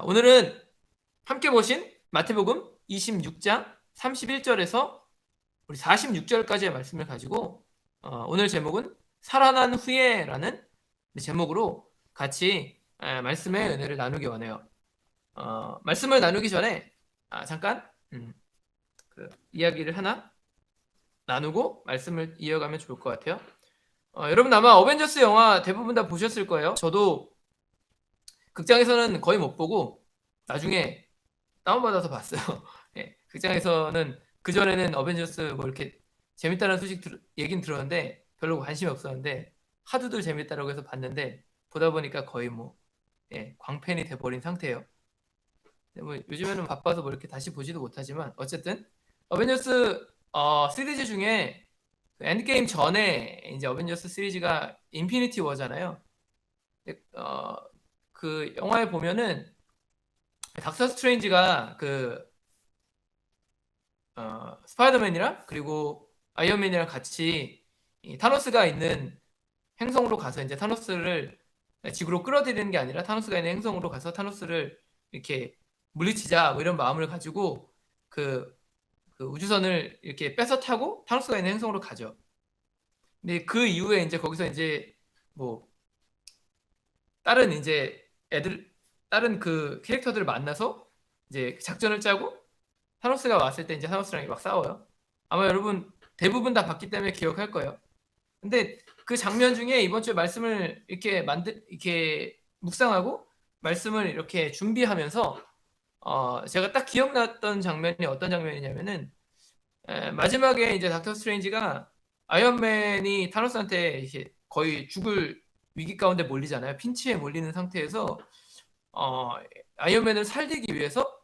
오늘은 함께 보신 마태복음 26장 31절에서 우리 46절까지의 말씀을 가지고 오늘 제목은 살아난 후에라는 제목으로 같이 말씀의 은혜를 나누기 원해요. 말씀을 나누기 전에 잠깐 이야기를 하나 나누고 말씀을 이어가면 좋을 것 같아요. 여러분 아마 어벤져스 영화 대부분 다 보셨을 거예요. 저도 극장에서는 거의 못 보고 나중에 다운받아서 봤어요. 예, 극장에서는 그전에는 어벤져스 뭐 이렇게 재밌다는 소식 얘긴 들었는데 별로 관심이 없었는데 하도들 재밌다라고 해서 봤는데 보다 보니까 거의 광팬이 돼버린 상태예요. 뭐 요즘에는 바빠서 뭐 이렇게 다시 보지도 못하지만 어쨌든 어벤져스 시리즈 중에 그 엔드게임 전에 이제 어벤져스 시리즈가 인피니티 워잖아요. 그 영화에 보면은 닥터 스트레인지가 스파이더맨이랑 그리고 아이언맨이랑 같이 타노스가 있는 행성으로 가서 이제 타노스를 지구로 끌어들이는 게 아니라 타노스가 있는 행성으로 가서 타노스를 이렇게 물리치자 뭐 이런 마음을 가지고 그 우주선을 이렇게 뺏어 타고 타노스가 있는 행성으로 가죠. 근데 그 이후에 이제 거기서 이제 뭐 다른 그 캐릭터들을 만나서 이제 작전을 짜고 타노스가 왔을 때 이제 타노스랑 막 싸워요. 아마 여러분 대부분 다 봤기 때문에 기억할 거예요. 근데 그 장면 중에 이번 주에 말씀을 이렇게 묵상하고 말씀을 이렇게 준비하면서 제가 딱 기억났던 장면이 어떤 장면이냐면은 마지막에 이제 닥터 스트레인지가 아이언맨이 타노스한테 이제 거의 죽을 위기 가운데 몰리잖아요. 핀치에 몰리는 상태에서 아이언맨을 살리기 위해서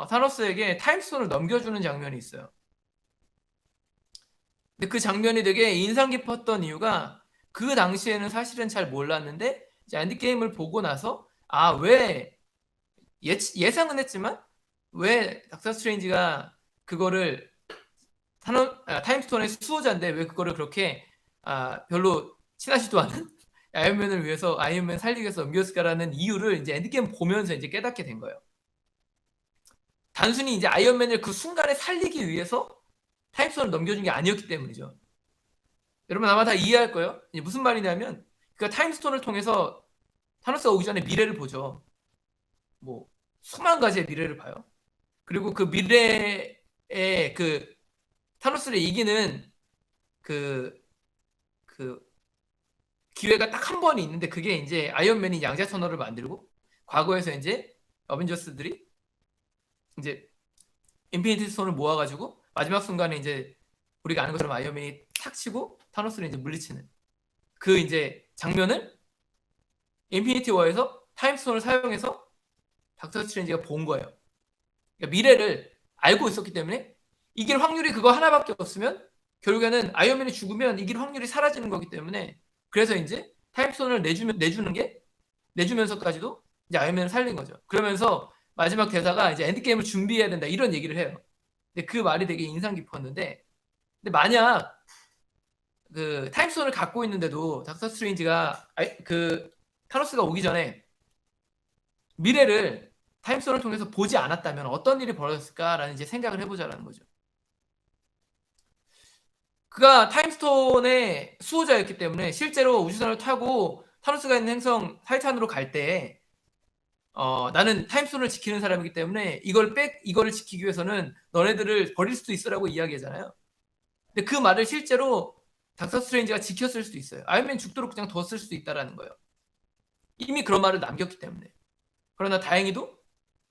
타노스에게 타임스톤을 넘겨주는 장면이 있어요. 근데 그 장면이 되게 인상 깊었던 이유가 그 당시에는 사실은 잘 몰랐는데 이제 엔드게임을 보고 나서 왜 예상은 했지만 왜 닥터 스트레인지가 그거를 타임스톤의 수호자인데 왜 그거를 그렇게 별로 친하지도 않은 아이언맨을 위해서 아이언맨 살리기 위해서 넘겼을까라는 이유를 이제 엔드게임 보면서 이제 깨닫게 된 거예요. 단순히 이제 아이언맨을 그 순간에 살리기 위해서 타임스톤을 넘겨준 게 아니었기 때문이죠. 여러분 아마 다 이해할 거예요. 이제 무슨 말이냐면 그 타임스톤을 통해서 타노스가 오기 전에 미래를 보죠. 뭐 수만 가지의 미래를 봐요. 그리고 그 미래에 그 타노스를 이기는 그 기회가 딱 한 번이 있는데 그게 이제 아이언맨이 양자 터널을 만들고 과거에서 이제 어벤져스들이 이제 인피니티 스톤을 모아가지고 마지막 순간에 이제 우리가 아는 것처럼 아이언맨이 탁 치고 타노스를 이제 물리치는 그 이제 장면을 인피니티 워에서 타임스톤을 사용해서 닥터 스트레인지가 본 거예요. 그러니까 미래를 알고 있었기 때문에 이길 확률이 그거 하나밖에 없으면 결국에는 아이언맨이 죽으면 이길 확률이 사라지는 거기 때문에 그래서 이제 타임스톤을 내주면서까지도 이제 아이언맨을 살린 거죠. 그러면서 마지막 대사가 이제 엔드게임을 준비해야 된다 이런 얘기를 해요. 근데 그 말이 되게 인상 깊었는데 근데 만약 그 타임스톤을 갖고 있는데도 닥터 스트레인지가 그 타노스가 오기 전에 미래를 타임스톤을 통해서 보지 않았다면 어떤 일이 벌어졌을까라는 이제 생각을 해보자라는 거죠. 그가 타임스톤의 수호자였기 때문에 실제로 우주선을 타고 타노스가 있는 행성 타이탄으로 갈 때 나는 타임스톤을 지키는 사람이기 때문에 이거를 지키기 위해서는 너네들을 버릴 수도 있어라고 이야기하잖아요. 근데 그 말을 실제로 닥터 스트레인지가 지켰을 수도 있어요. 아이언맨 죽도록 그냥 뒀을 수도 있다라는 거예요. 이미 그런 말을 남겼기 때문에. 그러나 다행히도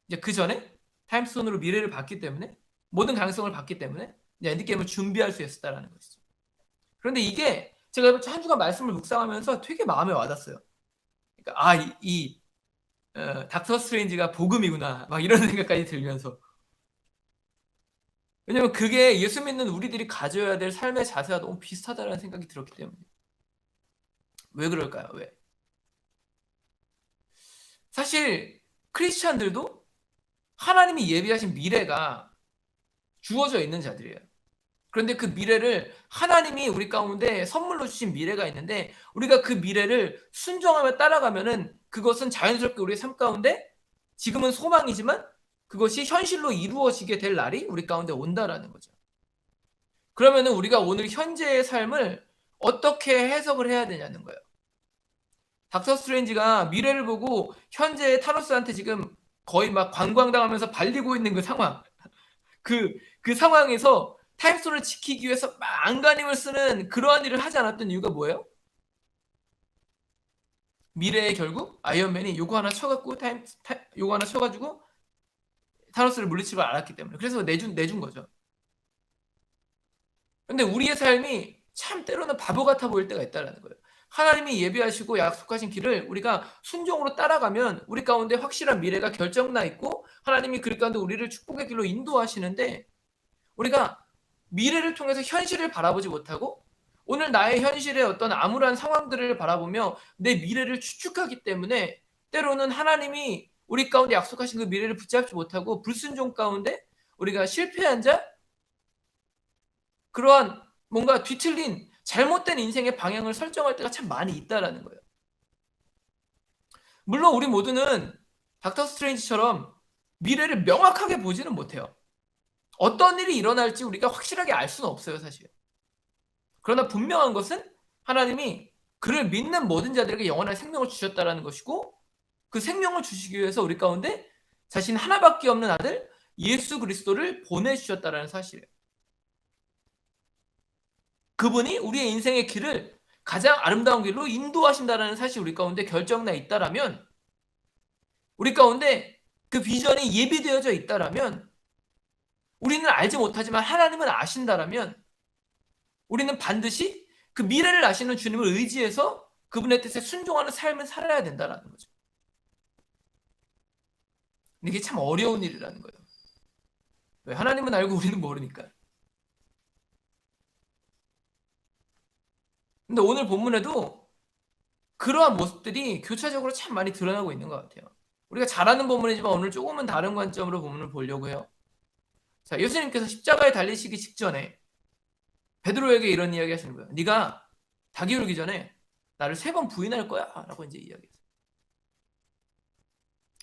이제 그 전에 타임스톤으로 미래를 봤기 때문에 모든 가능성을 봤기 때문에 이제 엔드게임을 준비할 수 있었다라는 것이죠. 그런데 이게 제가 한 주간 말씀을 묵상하면서 되게 마음에 와닿았어요. 그러니까 닥터 스트레인지가 복음이구나 막 이런 생각까지 들면서 왜냐면 그게 예수 믿는 우리들이 가져야 될 삶의 자세와 너무 비슷하다는 생각이 들었기 때문에. 왜 그럴까요? 왜? 사실 크리스찬들도 하나님이 예비하신 미래가 주어져 있는 자들이에요. 그런데 그 미래를 하나님이 우리 가운데 선물로 주신 미래가 있는데 우리가 그 미래를 순종하며 따라가면은 그것은 자연스럽게 우리의 삶 가운데 지금은 소망이지만 그것이 현실로 이루어지게 될 날이 우리 가운데 온다라는 거죠. 그러면은 우리가 오늘 현재의 삶을 어떻게 해석을 해야 되냐는 거예요. 닥터 스트레인지가 미래를 보고 현재의 타노스한테 지금 거의 막 관광당하면서 발리고 있는 그 상황, 그 상황에서 타임스톤을 지키기 위해서 막 안간힘을 쓰는 그러한 일을 하지 않았던 이유가 뭐예요? 미래에 결국 아이언맨이 요거 하나 쳐갖고 요거 하나 쳐가지고 타노스를 물리치지 않았기 때문에. 그래서 내준 거죠. 근데 우리의 삶이 참 때로는 바보 같아 보일 때가 있다는 거예요. 하나님이 예비하시고 약속하신 길을 우리가 순종으로 따라가면 우리 가운데 확실한 미래가 결정나 있고 하나님이 그 가운데 우리를 축복의 길로 인도하시는데, 우리가 미래를 통해서 현실을 바라보지 못하고 오늘 나의 현실의 어떤 암울한 상황들을 바라보며 내 미래를 추측하기 때문에 때로는 하나님이 우리 가운데 약속하신 그 미래를 붙잡지 못하고 불순종 가운데 우리가 실패한 자, 그러한 뭔가 뒤틀린 잘못된 인생의 방향을 설정할 때가 참 많이 있다라는 거예요. 물론 우리 모두는 닥터 스트레인지처럼 미래를 명확하게 보지는 못해요. 어떤 일이 일어날지 우리가 확실하게 알 수는 없어요, 사실. 그러나 분명한 것은 하나님이 그를 믿는 모든 자들에게 영원한 생명을 주셨다라는 것이고, 그 생명을 주시기 위해서 우리 가운데 자신 하나밖에 없는 아들 예수 그리스도를 보내주셨다라는 사실이에요. 그분이 우리의 인생의 길을 가장 아름다운 길로 인도하신다라는 사실이 우리 가운데 결정나 있다라면, 우리 가운데 그 비전이 예비되어져 있다라면, 우리는 알지 못하지만 하나님은 아신다라면 우리는 반드시 그 미래를 아시는 주님을 의지해서 그분의 뜻에 순종하는 삶을 살아야 된다는 거죠. 이게 참 어려운 일이라는 거예요. 왜? 하나님은 알고 우리는 모르니까. 근데 오늘 본문에도 그러한 모습들이 교차적으로 참 많이 드러나고 있는 것 같아요. 우리가 잘 아는 본문이지만 오늘 조금은 다른 관점으로 본문을 보려고 해요. 자, 예수님께서 십자가에 달리시기 직전에 베드로에게 이런 이야기 하시는 거예요. 네가 닭이 울기 전에 나를 3번 부인할 거야 라고 이제 이야기했어요.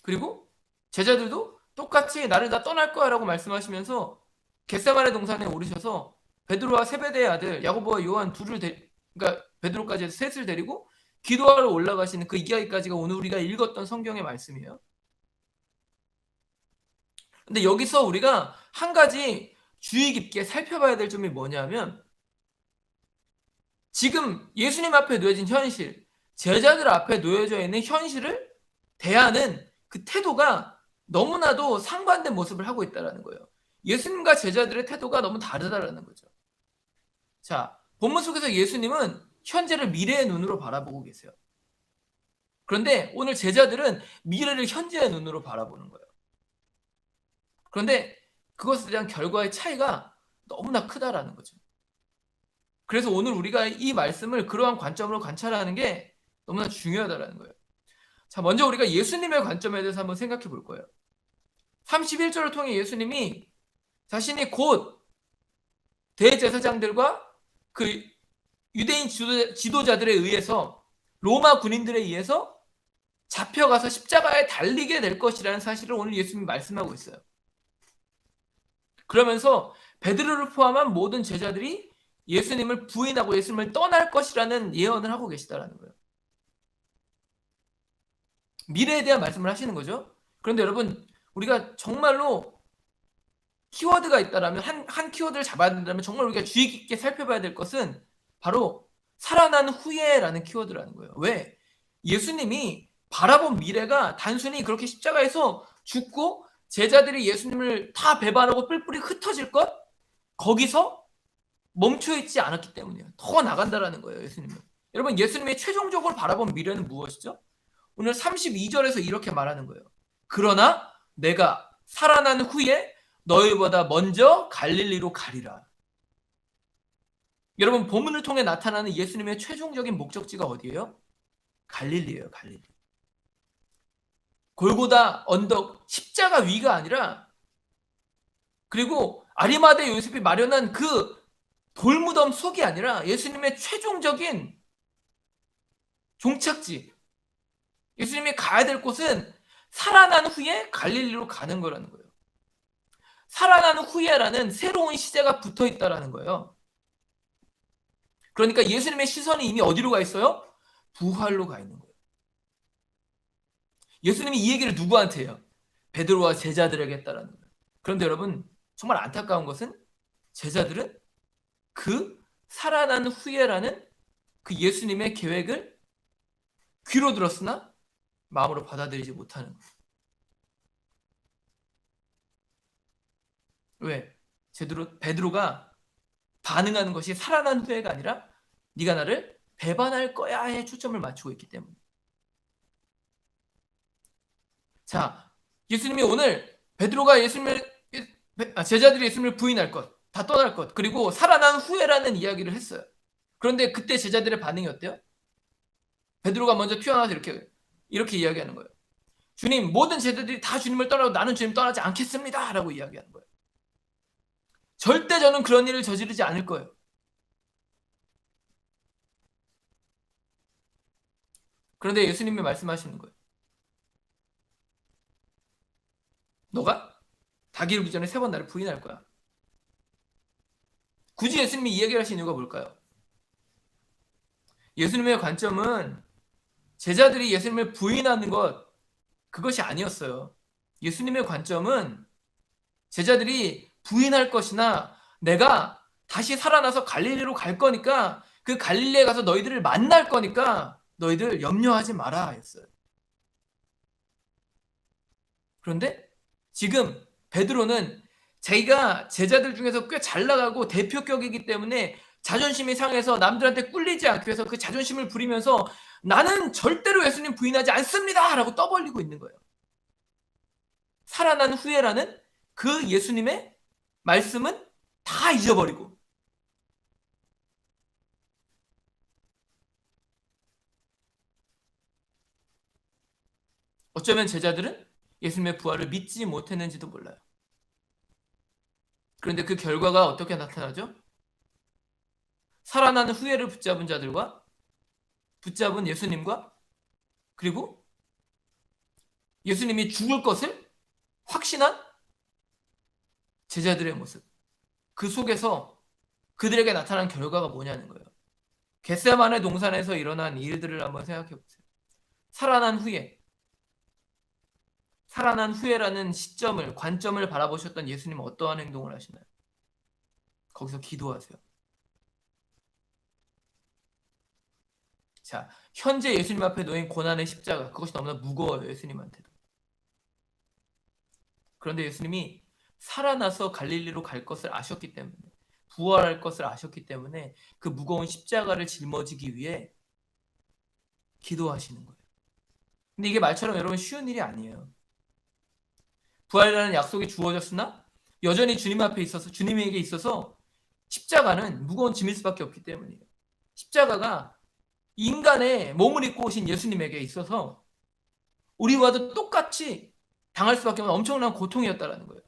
그리고 제자들도 똑같이 나를 다 떠날 거야 라고 말씀하시면서 겟세마네 동산에 오르셔서 베드로와 세베대의 아들 야고보와 요한 그러니까 베드로까지 해서 셋을 데리고 기도하러 올라가시는 그 이야기까지가 오늘 우리가 읽었던 성경의 말씀이에요. 근데 여기서 우리가 한 가지 주의 깊게 살펴봐야 될 점이 뭐냐면, 지금 예수님 앞에 놓여진 현실, 제자들 앞에 놓여져 있는 현실을 대하는 그 태도가 너무나도 상반된 모습을 하고 있다는 거예요. 예수님과 제자들의 태도가 너무 다르다는 거죠. 자, 본문 속에서 예수님은 현재를 미래의 눈으로 바라보고 계세요. 그런데 오늘 제자들은 미래를 현재의 눈으로 바라보는 거예요. 그런데 그것에 대한 결과의 차이가 너무나 크다라는 거죠. 그래서 오늘 우리가 이 말씀을 그러한 관점으로 관찰하는 게 너무나 중요하다는 거예요. 자, 먼저 우리가 예수님의 관점에 대해서 한번 생각해 볼 거예요. 31절을 통해 예수님이 자신이 곧 대제사장들과 그 유대인 지도자들에 의해서, 로마 군인들에 의해서 잡혀가서 십자가에 달리게 될 것이라는 사실을 오늘 예수님이 말씀하고 있어요. 그러면서 베드로를 포함한 모든 제자들이 예수님을 부인하고 예수님을 떠날 것이라는 예언을 하고 계시다라는 거예요. 미래에 대한 말씀을 하시는 거죠. 그런데 여러분, 우리가 정말로 키워드가 있다라면, 한 키워드를 잡아야 된다면 정말 우리가 주의 깊게 살펴봐야 될 것은 바로 살아난 후에라는 키워드라는 거예요. 왜? 예수님이 바라본 미래가 단순히 그렇게 십자가에서 죽고 제자들이 예수님을 다 배반하고 뿔뿔이 흩어질 것, 거기서 멈춰있지 않았기 때문이에요. 더 나간다라는 거예요, 예수님은. 여러분, 예수님이 최종적으로 바라본 미래는 무엇이죠? 오늘 32절에서 이렇게 말하는 거예요. 그러나 내가 살아난 후에 너희보다 먼저 갈릴리로 가리라. 여러분, 본문을 통해 나타나는 예수님의 최종적인 목적지가 어디예요? 갈릴리예요, 갈릴리. 골고다 언덕, 십자가 위가 아니라, 그리고 아리마대 요셉이 마련한 그 돌무덤 속이 아니라 예수님의 최종적인 종착지, 예수님이 가야 될 곳은 살아난 후에 갈릴리로 가는 거라는 거예요. 살아난 후에라는 새로운 시제가 붙어 있다라는 거예요. 그러니까 예수님의 시선이 이미 어디로 가 있어요? 부활로 가 있는 거예요. 예수님이 이 얘기를 누구한테 해요? 베드로와 제자들에게 했다라는 거예요. 그런데 여러분, 정말 안타까운 것은 제자들은 그 살아난 후에라는 그 예수님의 계획을 귀로 들었으나 마음으로 받아들이지 못하는 거예요. 왜? 베드로가 반응하는 것이 살아난 후에가 아니라 네가 나를 배반할 거야에 초점을 맞추고 있기 때문에. 자, 예수님이 오늘 베드로가 제자들이 예수님을 부인할 것, 다 떠날 것, 그리고 살아난 후에라는 이야기를 했어요. 그런데 그때 제자들의 반응이 어때요? 베드로가 먼저 튀어나와서 이렇게 이야기하는 거예요. 주님, 모든 제자들이 다 주님을 떠나고 나는 주님 떠나지 않겠습니다 라고 이야기하는 거예요. 절대 저는 그런 일을 저지르지 않을 거예요. 그런데 예수님이 말씀하시는 거예요. 너가 닭 이루기 전에 3번 나를 부인할 거야. 굳이 예수님이 이 얘기를 하신 이유가 뭘까요? 예수님의 관점은 제자들이 예수님을 부인하는 것, 그것이 아니었어요. 예수님의 관점은 제자들이 부인할 것이나 내가 다시 살아나서 갈릴리로 갈 거니까 그 갈릴리에 가서 너희들을 만날 거니까 너희들 염려하지 마라 했어요. 그런데 지금 베드로는 자기가 제자들 중에서 꽤 잘 나가고 대표격이기 때문에 자존심이 상해서 남들한테 꿀리지 않기 위해서 그 자존심을 부리면서 나는 절대로 예수님 부인하지 않습니다 라고 떠벌리고 있는 거예요. 살아난 후에라는 그 예수님의 말씀은 다 잊어버리고 어쩌면 제자들은 예수님의 부활을 믿지 못했는지도 몰라요. 그런데 그 결과가 어떻게 나타나죠? 살아난 후에를 붙잡은 자들과 붙잡은 예수님과 그리고 예수님이 죽을 것을 확신한 제자들의 모습. 그 속에서 그들에게 나타난 결과가 뭐냐는 거예요. 겟세마네 동산에서 일어난 일들을 한번 생각해 보세요. 살아난 후에라는 시점을, 관점을 바라보셨던 예수님은 어떠한 행동을 하시나요? 거기서 기도하세요. 자, 현재 예수님 앞에 놓인 고난의 십자가, 그것이 너무나 무거워요, 예수님한테도. 그런데 예수님이 살아나서 갈릴리로 갈 것을 아셨기 때문에, 부활할 것을 아셨기 때문에 그 무거운 십자가를 짊어지기 위해 기도하시는 거예요. 근데 이게 말처럼 여러분 쉬운 일이 아니에요. 부활이라는 약속이 주어졌으나 여전히 주님에게 있어서 십자가는 무거운 짐일 수밖에 없기 때문이에요. 십자가가 인간의 몸을 입고 오신 예수님에게 있어서 우리와도 똑같이 당할 수밖에 없는 엄청난 고통이었다라는 거예요.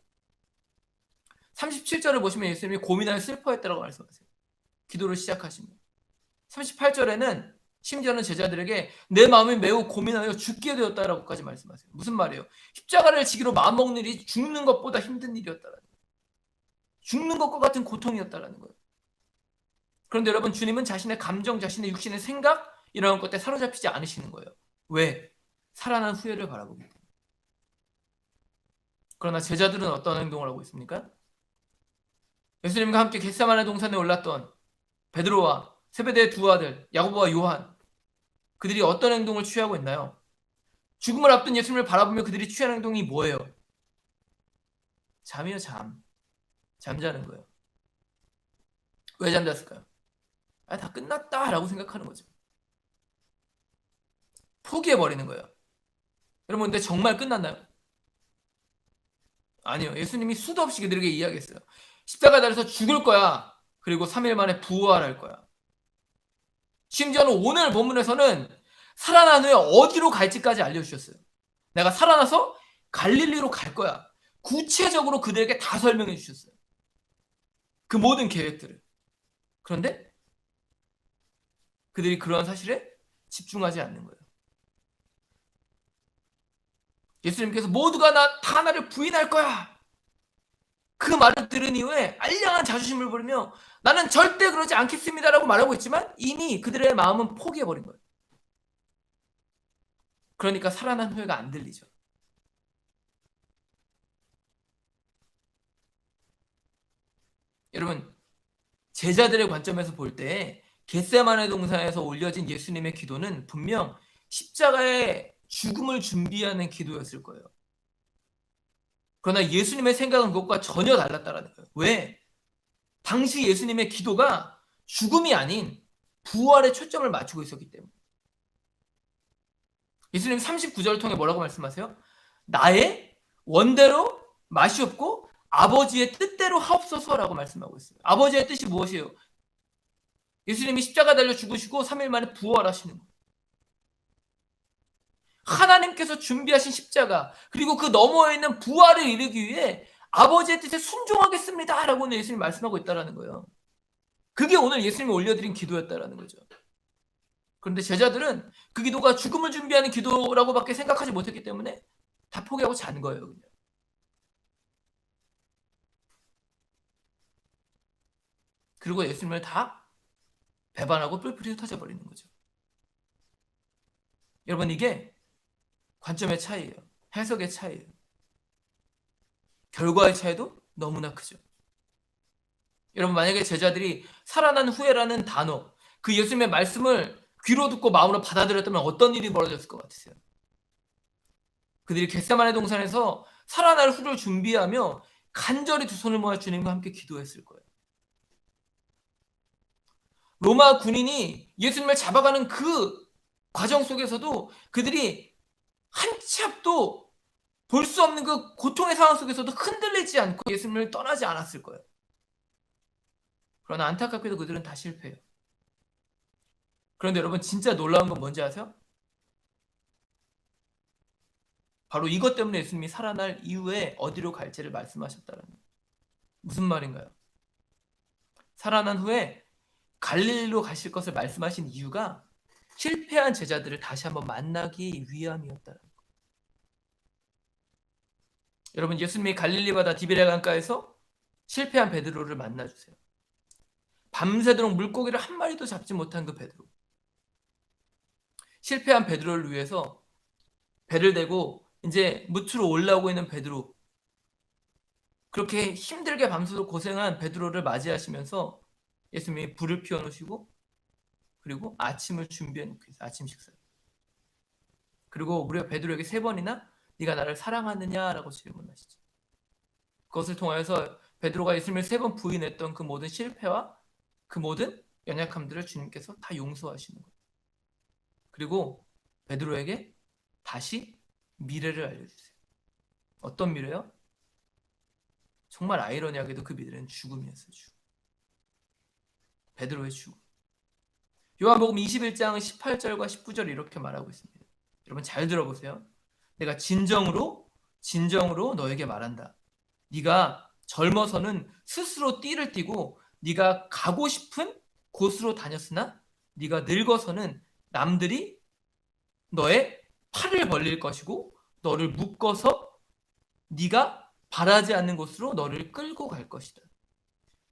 37절을 보시면 예수님이 고민하여 슬퍼했다라고 말씀하세요. 기도를 시작하시면. 38절에는 심지어는 제자들에게 내 마음이 매우 고민하여 죽게 되었다라고까지 말씀하세요. 무슨 말이에요? 십자가를 지기로 마음먹는 일이 죽는 것보다 힘든 일이었다라는 거예요. 죽는 것과 같은 고통이었다라는 거예요. 그런데 여러분, 주님은 자신의 감정, 자신의 육신의 생각 이런 것에 사로잡히지 않으시는 거예요. 왜? 살아난 후회를 바라보기 때문에. 그러나 제자들은 어떤 행동을 하고 있습니까? 예수님과 함께 겟세마네 동산에 올랐던 베드로와 세베대의 두 아들 야고보와 요한, 그들이 어떤 행동을 취하고 있나요? 죽음을 앞둔 예수님을 바라보며 그들이 취한 행동이 뭐예요? 잠이요, 잠. 잠자는 거예요. 왜 잠잤을까요? 다 끝났다라고 생각하는 거죠. 포기해버리는 거예요. 여러분, 근데 정말 끝났나요? 아니요. 예수님이 수도 없이 그들에게 이야기했어요. 십자가 달려서 죽을 거야. 그리고 3일 만에 부활할 거야. 심지어는 오늘 본문에서는 살아난 후에 어디로 갈지까지 알려주셨어요. 내가 살아나서 갈릴리로 갈 거야. 구체적으로 그들에게 다 설명해 주셨어요. 그 모든 계획들을. 그런데 그들이 그러한 사실에 집중하지 않는 거예요. 예수님께서 모두가 다 나를 부인할 거야. 그 말을 들은 이후에 알량한 자존심을 부리며 나는 절대 그러지 않겠습니다라고 말하고 있지만 이미 그들의 마음은 포기해버린 거예요. 그러니까 살아난 후회가 안 들리죠. 여러분, 제자들의 관점에서 볼 때 겟세마네 동산에서 올려진 예수님의 기도는 분명 십자가의 죽음을 준비하는 기도였을 거예요. 그러나 예수님의 생각은 그것과 전혀 달랐다는 거예요. 왜? 당시 예수님의 기도가 죽음이 아닌 부활에 초점을 맞추고 있었기 때문에. 예수님 39절을 통해 뭐라고 말씀하세요? 나의 원대로 마시옵고 아버지의 뜻대로 하옵소서라고 말씀하고 있어요. 아버지의 뜻이 무엇이에요? 예수님이 십자가 달려 죽으시고 3일 만에 부활하시는 거예요. 하나님께서 준비하신 십자가, 그리고 그 너머에 있는 부활을 이루기 위해 아버지의 뜻에 순종하겠습니다 라고 예수님이 말씀하고 있다는 거예요. 그게 오늘 예수님이 올려드린 기도였다는 거죠. 그런데 제자들은 그 기도가 죽음을 준비하는 기도라고밖에 생각하지 못했기 때문에 다 포기하고 잔 거예요. 그냥. 그리고 예수님을 다 배반하고 뿔뿔이 흩어져 버리는 거죠. 여러분, 이게 관점의 차이예요. 해석의 차이예요. 결과의 차이도 너무나 크죠. 여러분, 만약에 제자들이 살아난 후회라는 단어, 그 예수님의 말씀을 귀로 듣고 마음으로 받아들였다면 어떤 일이 벌어졌을 것 같으세요? 그들이 겟세마네 동산에서 살아날 후를 준비하며 간절히 두 손을 모아 주님과 함께 기도했을 거예요. 로마 군인이 예수님을 잡아가는 그 과정 속에서도 그들이 한 치 앞도 볼 수 없는 그 고통의 상황 속에서도 흔들리지 않고 예수님을 떠나지 않았을 거예요. 그러나 안타깝게도 그들은 다 실패해요. 그런데 여러분, 진짜 놀라운 건 뭔지 아세요? 바로 이것 때문에 예수님이 살아날 이후에 어디로 갈지를 말씀하셨다는 거예요. 무슨 말인가요? 살아난 후에 갈릴리로 가실 것을 말씀하신 이유가 실패한 제자들을 다시 한번 만나기 위함이었다는 거예요. 여러분, 예수님이 갈릴리 바다 디베랴 강가에서 실패한 베드로를 만나주세요. 밤새도록 물고기를 한 마리도 잡지 못한 그 베드로. 실패한 베드로를 위해서 배를 대고 이제 무트로 올라오고 있는 베드로, 그렇게 힘들게 밤새도록 고생한 베드로를 맞이하시면서 예수님이 불을 피워놓으시고 그리고 아침을 준비해 놓고 있어요. 아침 식사. 그리고 무려 베드로에게 3번이나 네가 나를 사랑하느냐라고 질문하시죠. 그것을 통하여서 베드로가 예수님을 3번 부인했던 그 모든 실패와 그 모든 연약함들을 주님께서 다 용서하시는 거예요. 그리고 베드로에게 다시 미래를 알려주세요. 어떤 미래요? 정말 아이러니하게도 그 미래는 죽음이었어요. 죽음. 베드로의 죽음. 요한복음 21장 18절과 19절 이렇게 말하고 있습니다. 여러분, 잘 들어보세요. 내가 진정으로 너에게 말한다. 네가 젊어서는 스스로 띠를 띠고 네가 가고 싶은 곳으로 다녔으나 네가 늙어서는 남들이 너의 팔을 벌릴 것이고 너를 묶어서 네가 바라지 않는 곳으로 너를 끌고 갈 것이다.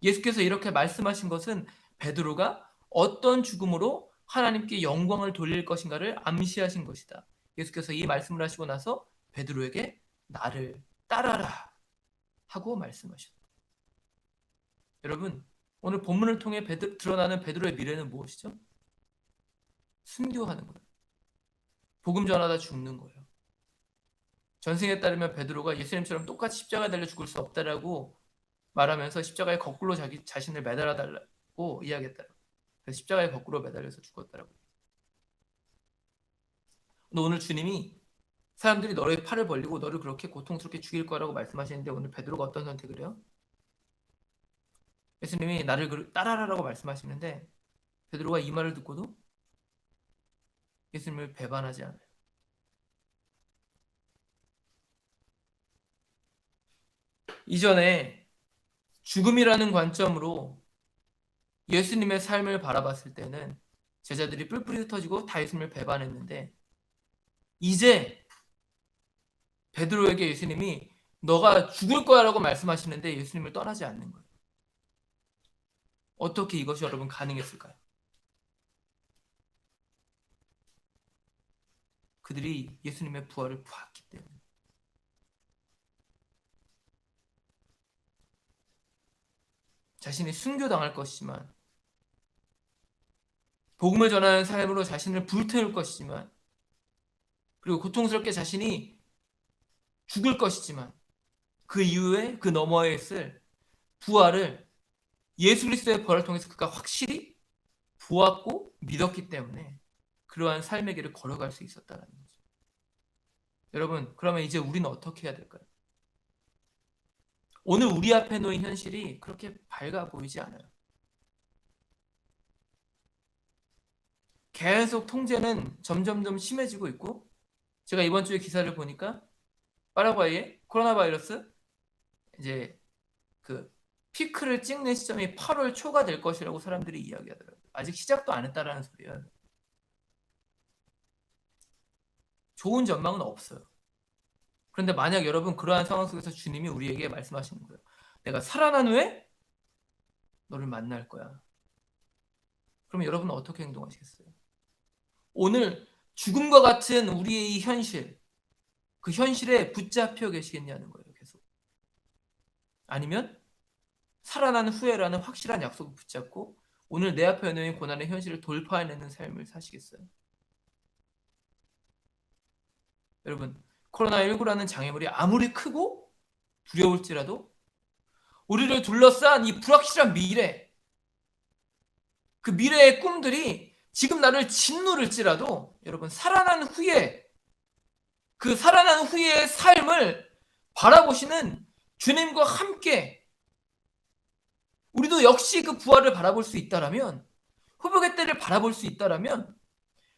예수께서 이렇게 말씀하신 것은 베드로가 어떤 죽음으로 하나님께 영광을 돌릴 것인가를 암시하신 것이다. 예수께서 이 말씀을 하시고 나서 베드로에게 나를 따라라 하고 말씀하셨다. 여러분, 오늘 본문을 통해 드러나는 베드로의 미래는 무엇이죠? 순교하는 거예요. 복음 전하다 죽는 거예요. 전승에 따르면 베드로가 예수님처럼 똑같이 십자가에 달려 죽을 수 없다라고 말하면서 십자가에 거꾸로 자기 자신을 매달아 달라고 이야기했다. 그래서 십자가에 거꾸로 매달려서 죽었다라고. 근데 오늘 주님이 사람들이 너의 팔을 벌리고 너를 그렇게 고통스럽게 죽일 거라고 말씀하시는데 오늘 베드로가 어떤 선택을 해요? 예수님이 나를 따라라라고 말씀하시는데 베드로가 이 말을 듣고도 예수님을 배반하지 않아요. 이전에 죽음이라는 관점으로 예수님의 삶을 바라봤을 때는 제자들이 뿔뿔이 흩어지고 다 예수님을 배반했는데 이제 베드로에게 예수님이 너가 죽을 거야 라고 말씀하시는데 예수님을 떠나지 않는 거예요. 어떻게 이것이 여러분 가능했을까요? 그들이 예수님의 부활을 보았기 때문에. 자신이 순교당할 것이지만, 복음을 전하는 삶으로 자신을 불태울 것이지만, 그리고 고통스럽게 자신이 죽을 것이지만, 그 이후에 그 너머에 있을 부활을 예수 그리스도의 부활을 통해서 그가 확실히 보았고 믿었기 때문에 그러한 삶의 길을 걸어갈 수 있었다는 거죠. 여러분, 그러면 이제 우리는 어떻게 해야 될까요? 오늘 우리 앞에 놓인 현실이 그렇게 밝아 보이지 않아요. 계속 통제는 점점점 심해지고 있고, 제가 이번 주에 기사를 보니까 파라과이의 코로나 바이러스 이제 그 피크를 찍는 시점이 8월 초가 될 것이라고 사람들이 이야기하더라고요. 아직 시작도 안 했다라는 소리예요. 좋은 전망은 없어요. 그런데 만약 여러분 그러한 상황 속에서 주님이 우리에게 말씀하시는 거예요. 내가 살아난 후에 너를 만날 거야. 그럼 여러분은 어떻게 행동하시겠어요? 오늘 죽음과 같은 우리의 이 현실, 그 현실에 붙잡혀 계시겠냐는 거예요. 계속. 아니면 살아난 후에라는 확실한 약속을 붙잡고 오늘 내 앞에 놓인 고난의 현실을 돌파해내는 삶을 사시겠어요? 여러분, 코로나19라는 장애물이 아무리 크고 두려울지라도 우리를 둘러싼 이 불확실한 미래, 그 미래의 꿈들이 지금 나를 짓누를지라도 여러분, 살아난 후에 그 살아난 후의 삶을 바라보시는 주님과 함께 우리도 역시 그 부활을 바라볼 수 있다라면, 회복의 때를 바라볼 수 있다라면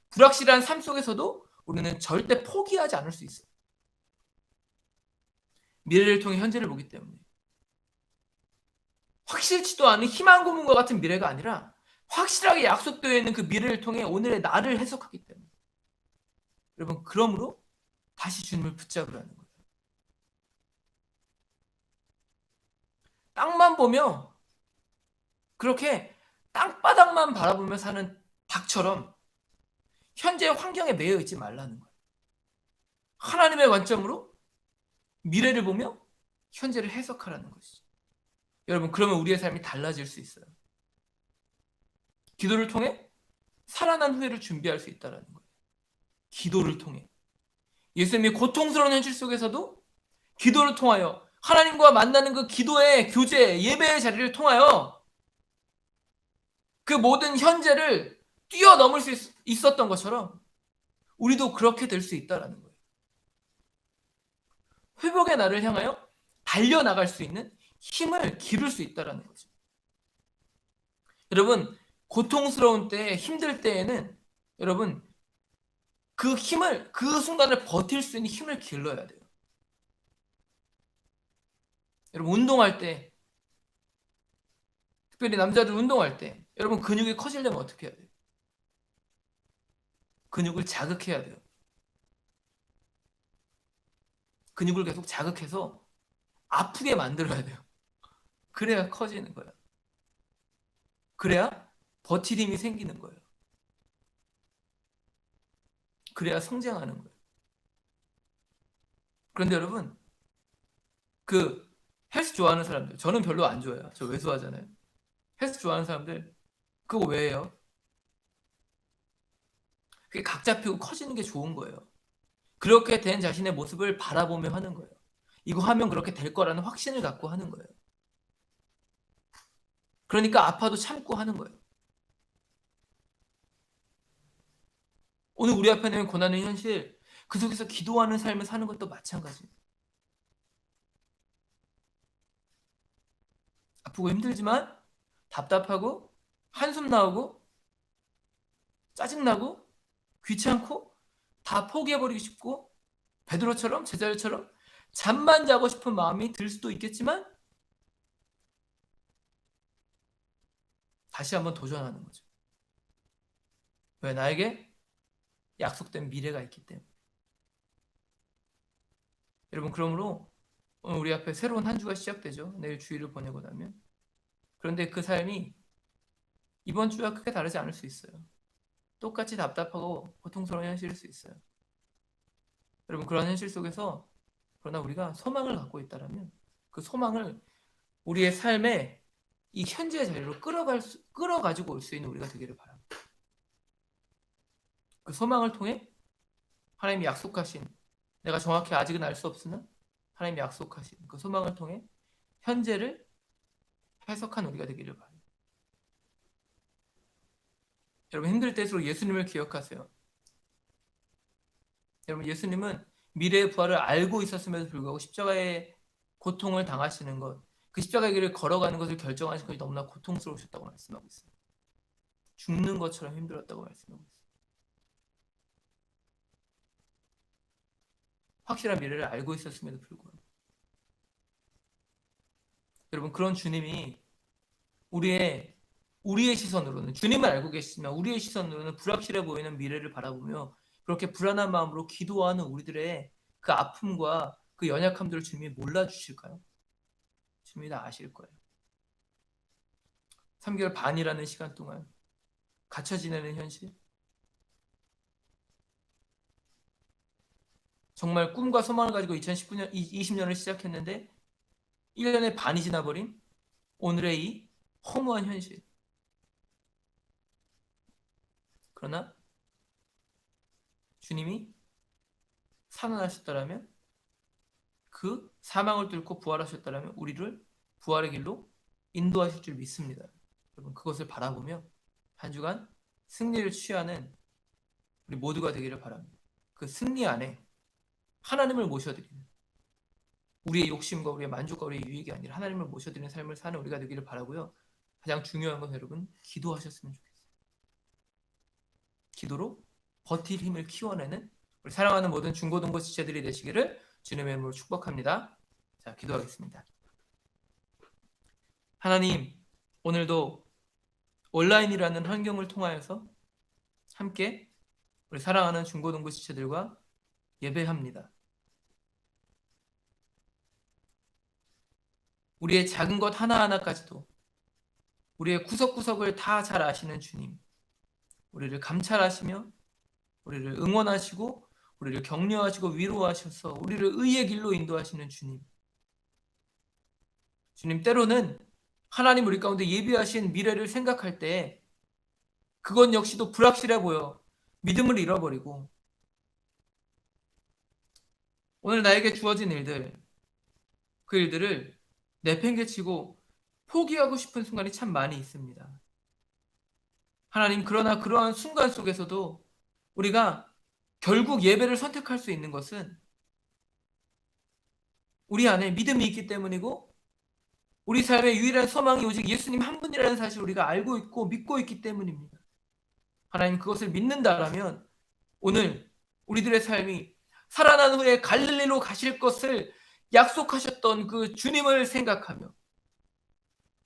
불확실한 삶 속에서도 우리는 절대 포기하지 않을 수 있어요. 미래를 통해 현재를 보기 때문에. 확실치도 않은 희망 고문과 같은 미래가 아니라 확실하게 약속되어 있는 그 미래를 통해 오늘의 나를 해석하기 때문에. 여러분, 그러므로 다시 주님을 붙잡으라는 거예요. 땅만 보며 그렇게 땅바닥만 바라보며 사는 닭처럼 현재의 환경에 매여 있지 말라는 거예요. 하나님의 관점으로 미래를 보며 현재를 해석하라는 것이죠. 여러분, 그러면 우리의 삶이 달라질 수 있어요. 기도를 통해 살아난 후회를 준비할 수 있다는 거예요. 기도를 통해. 예수님이 고통스러운 현실 속에서도 기도를 통하여 하나님과 만나는 그 기도의 교제, 예배의 자리를 통하여 그 모든 현재를 뛰어넘을 수 있었던 것처럼 우리도 그렇게 될 수 있다는 거예요. 회복의 날을 향하여 달려나갈 수 있는 힘을 기를 수 있다는 거죠. 여러분, 고통스러운 때, 힘들 때에는 여러분 그 힘을, 그 순간을 버틸 수 있는 힘을 길러야 돼요. 여러분, 운동할 때, 특별히 남자들 운동할 때 여러분 근육이 커지려면 어떻게 해야 돼요? 근육을 자극해야 돼요. 근육을 계속 자극해서 아프게 만들어야 돼요. 그래야 커지는 거예요. 그래야 버틸 힘이 생기는 거예요. 그래야 성장하는 거예요. 그런데 여러분, 그 헬스 좋아하는 사람들, 저는 별로 안 좋아해요. 저 외소하잖아요. 헬스 좋아하는 사람들 그거 왜 해요? 그게 각 잡히고 커지는 게 좋은 거예요. 그렇게 된 자신의 모습을 바라보며 하는 거예요. 이거 하면 그렇게 될 거라는 확신을 갖고 하는 거예요. 그러니까 아파도 참고 하는 거예요. 오늘 우리 앞에 있는 고난의 현실, 그 속에서 기도하는 삶을 사는 것도 마찬가지예요. 아프고 힘들지만 답답하고 한숨 나오고 짜증나고 귀찮고 다 포기해버리고 싶고 베드로처럼 제자들처럼 잠만 자고 싶은 마음이 들 수도 있겠지만 다시 한번 도전하는 거죠. 왜? 나에게 약속된 미래가 있기 때문에. 여러분, 그러므로 오늘 우리 앞에 새로운 한 주가 시작되죠. 내일 주일을 보내고 나면. 그런데 그 삶이 이번 주와 크게 다르지 않을 수 있어요. 똑같이 답답하고 고통스러운 현실일 수 있어요. 여러분, 그런 현실 속에서 그러나 우리가 소망을 갖고 있다면 그 소망을 우리의 삶에 이 현재의 자리로 끌어가지고 올 수 있는 우리가 되기를 바랍니다. 그 소망을 통해 하나님이 약속하신, 내가 정확히 아직은 알 수 없으나 하나님이 약속하신 그 소망을 통해 현재를 해석한 우리가 되기를 바랍니다. 여러분, 힘들 때일수록 예수님을 기억하세요. 여러분, 예수님은 미래의 부활을 알고 있었음에도 불구하고 십자가의 고통을 당하시는 것, 그 십자가의 길을 걸어가는 것을 결정하신 것이 너무나 고통스러우셨다고 말씀하고 있어요. 죽는 것처럼 힘들었다고 말씀하고 있어요. 확실한 미래를 알고 있었음에도 불구하고. 여러분, 그런 주님이 우리의 시선으로는, 주님을 알고 계시지만 우리의 시선으로는 불확실해 보이는 미래를 바라보며 그렇게 불안한 마음으로 기도하는 우리들의 그 아픔과 그 연약함들을 주님이 몰라주실까요? 주님이 다 아실 거예요. 3개월 반이라는 시간 동안 갇혀 지내는 현실, 정말 꿈과 소망을 가지고 2020년을 시작했는데 1년의 반이 지나버린 오늘의 이 허무한 현실. 그러나 주님이 살아나셨다면, 그 사망을 뚫고 부활하셨다면 우리를 부활의 길로 인도하실 줄 믿습니다. 여러분, 그것을 바라보며 한 주간 승리를 취하는 우리 모두가 되기를 바랍니다. 그 승리 안에 하나님을 모셔드리는, 우리의 욕심과 우리의 만족과 우리의 유익이 아니라 하나님을 모셔드리는 삶을 사는 우리가 되기를 바라고요. 가장 중요한 건 여러분, 기도하셨으면 좋겠어요. 기도로 버틸 힘을 키워내는 우리 사랑하는 모든 중고등부 지체들이 되시기를 주님의 이름으로 축복합니다. 자, 기도하겠습니다. 하나님, 오늘도 온라인이라는 환경을 통하여서 함께 우리 사랑하는 중고등부 지체들과 예배합니다. 우리의 작은 것 하나하나까지도 우리의 구석구석을 다 잘 아시는 주님, 우리를 감찰하시며 우리를 응원하시고 우리를 격려하시고 위로하셔서 우리를 의의 길로 인도하시는 주님. 주님, 때로는 하나님 우리 가운데 예비하신 미래를 생각할 때 그건 역시도 불확실해 보여 믿음을 잃어버리고, 오늘 나에게 주어진 일들, 그 일들을 내팽개치고 포기하고 싶은 순간이 참 많이 있습니다. 하나님, 그러나 그러한 순간 속에서도 우리가 결국 예배를 선택할 수 있는 것은 우리 안에 믿음이 있기 때문이고, 우리 삶의 유일한 소망이 오직 예수님 한 분이라는 사실을 우리가 알고 있고 믿고 있기 때문입니다. 하나님, 그것을 믿는다라면 오늘 우리들의 삶이 살아난 후에 갈릴리로 가실 것을 약속하셨던 그 주님을 생각하며,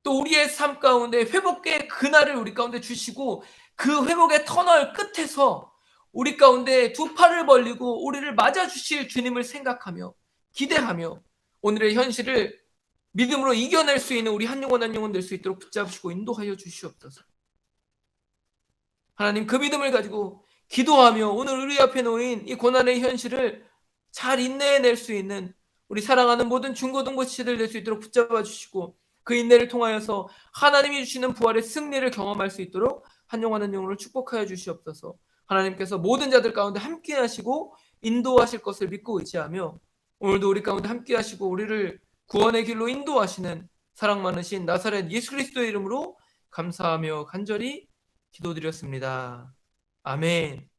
또 우리의 삶 가운데 회복의 그날을 우리 가운데 주시고 그 회복의 터널 끝에서 우리 가운데 두 팔을 벌리고 우리를 맞아주실 주님을 생각하며 기대하며 오늘의 현실을 믿음으로 이겨낼 수 있는 우리 한 영혼 한 영혼 될 수 있도록 붙잡으시고 인도하여 주시옵소서. 하나님, 그 믿음을 가지고 기도하며 오늘 우리 앞에 놓인 이 고난의 현실을 잘 인내해낼 수 있는 우리 사랑하는 모든 중고등부 지체들 될 수 있도록 붙잡아 주시고, 그 인내를 통하여서 하나님이 주시는 부활의 승리를 경험할 수 있도록 한 영혼 한 영혼을 축복하여 주시옵소서. 하나님께서 모든 자들 가운데 함께 하시고 인도하실 것을 믿고 의지하며 오늘도 우리 가운데 함께 하시고 우리를 구원의 길로 인도하시는 사랑 많으신 나사렛 예수 그리스도의 이름으로 감사하며 간절히 기도드렸습니다. 아멘.